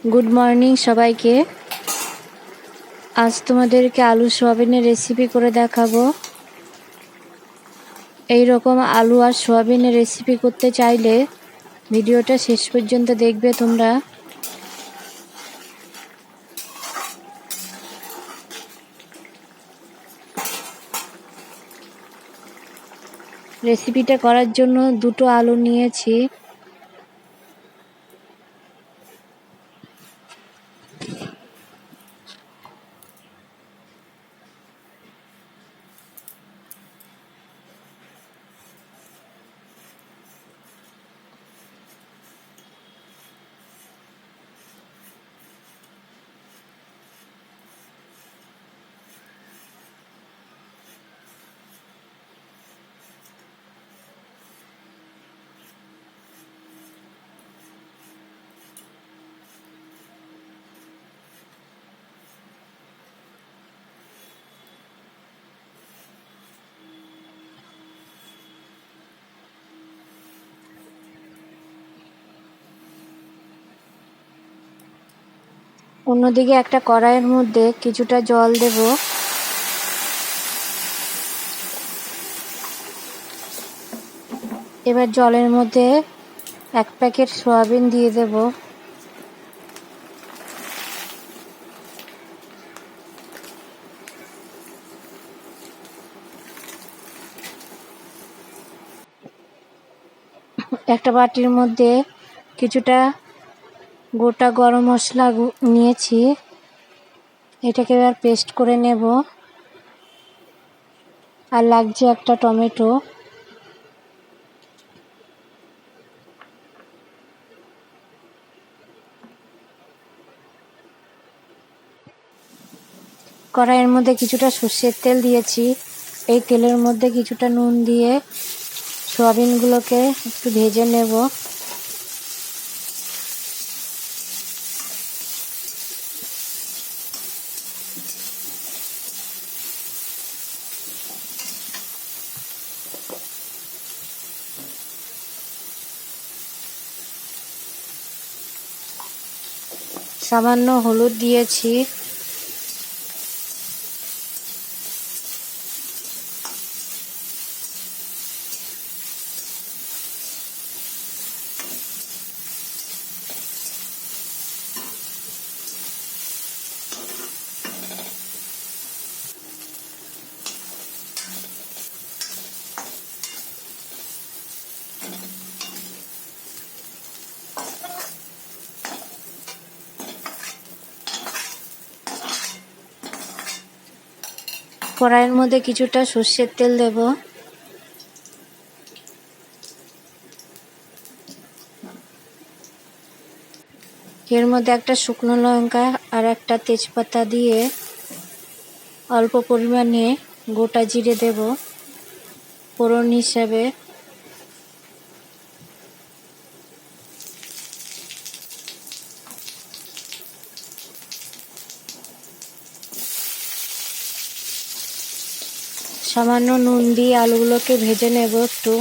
Good morning সবাইকে। আজ তোমাদেরকে আলু সোয়াবিনের রেসিপি করে দেখাবো। এই রকম আলু আর সোয়াবিনের রেসিপি করতে চাইলে ভিডিওটা শেষ পর্যন্ত দেখবে তোমরা। রেসিপিটা করার জন্য দুটো আলু নিয়েছি। অন্যদিকে একটা কড়াইয়ের মধ্যে কিছুটা জল দেব। এবার জলের মধ্যে 1 প্যাকেট সয়াবিন দিয়ে দেব। একটা বাটির মধ্যে কিছুটা গোটা গরম মশলা নিয়েছি, এটাকে এবার পেস্ট করে নেব। আর লাগছে একটা টমেটো। কড়াইয়ের মধ্যে কিছুটা সর্ষের তেল দিয়েছি। এই তেলের মধ্যে কিছুটা নুন দিয়ে সয়াবিনগুলোকে একটু ভেজে নেব। সামান্য হলুদ দিয়েছি। কড়াইয়ের মধ্যে কিছুটা সর্ষের তেল দেব। এর মধ্যে একটা শুকনো লঙ্কা আর একটা তেজপাতা দিয়ে অল্প পরিমাণে গোটা জিরে দেব ফোড়ন হিসাবে। সামান্য নুন দিয়ে আলুগুলোকে ভেজে নেব একটু।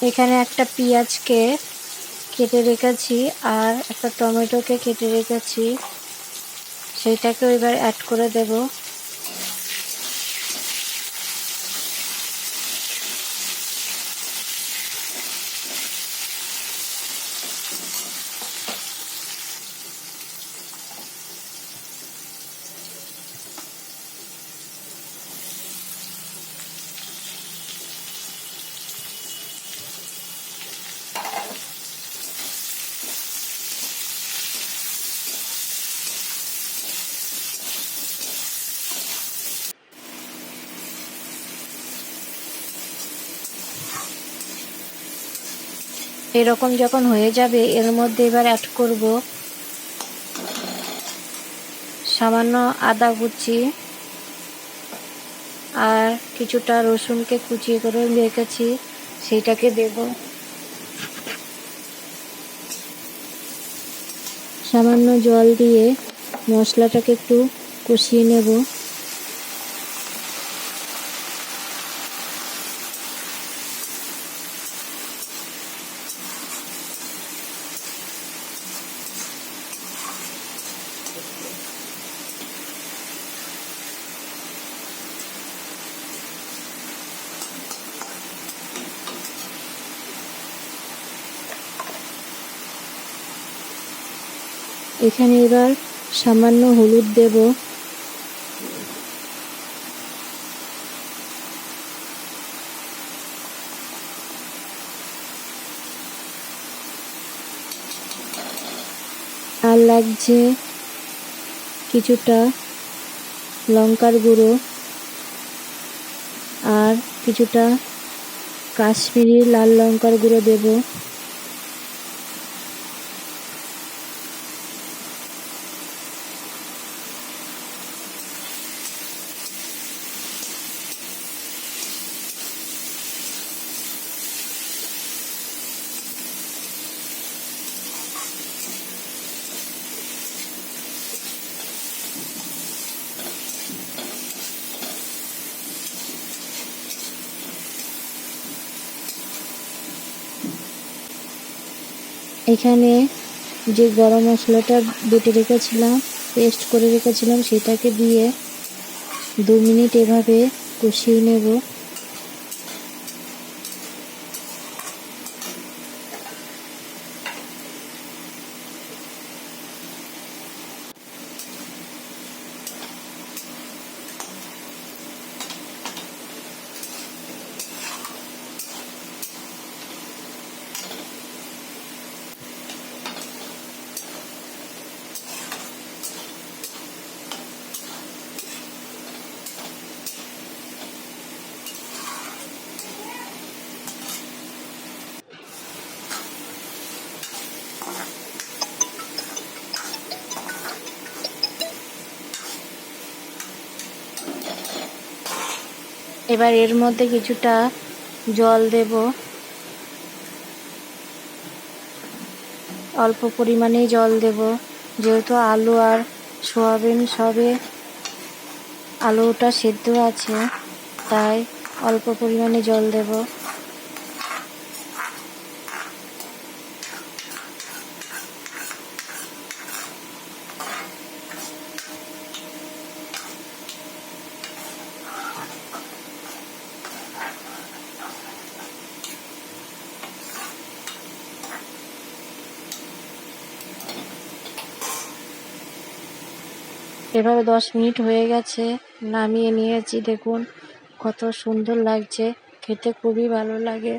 এখানে একটা পেঁয়াজকে কেটে রেখেছি আর একটা টমেটোকে কেটে রেখেছি, সেইটাকেও এবার অ্যাড করে দেব। এরকম যখন হয়ে যাবে এর মধ্যে এবার অ্যাড করব সামান্য আদা কুচি আর কিছুটা রসুনকে কুচিয়ে করে রেখেছি, সেইটাকে দেব। সামান্য জল দিয়ে মশলাটাকে একটু কষিয়ে নেব। এখানে এবার সামান্য হলুদ দেব, আর লাগছে কিছুটা লঙ্কার গুঁড়ো আর কিছুটা কাশ্মীরি লাল লঙ্কার গুঁড়ো দেব। এখানে যে গরম মশলাটা বেটে রেখেছিলাম, পেস্ট করে রেখেছিলাম, সেটাকে দিয়ে 2 মিনিট এভাবে কষিয়ে নেব। এবার এর মধ্যে কিছুটা জল দেব, অল্প পরিমাণেই জল দেব, যেহেতু আলু আর সয়াবিন সবে আলুটা সেদ্ধ আছে, তাই অল্প পরিমাণে জল দেব। এভাবে 10 মিনিট হয়ে গেছে, নামিয়ে নিয়েছি। দেখুন কত সুন্দর লাগছে, খেতে খুবই ভালো লাগে।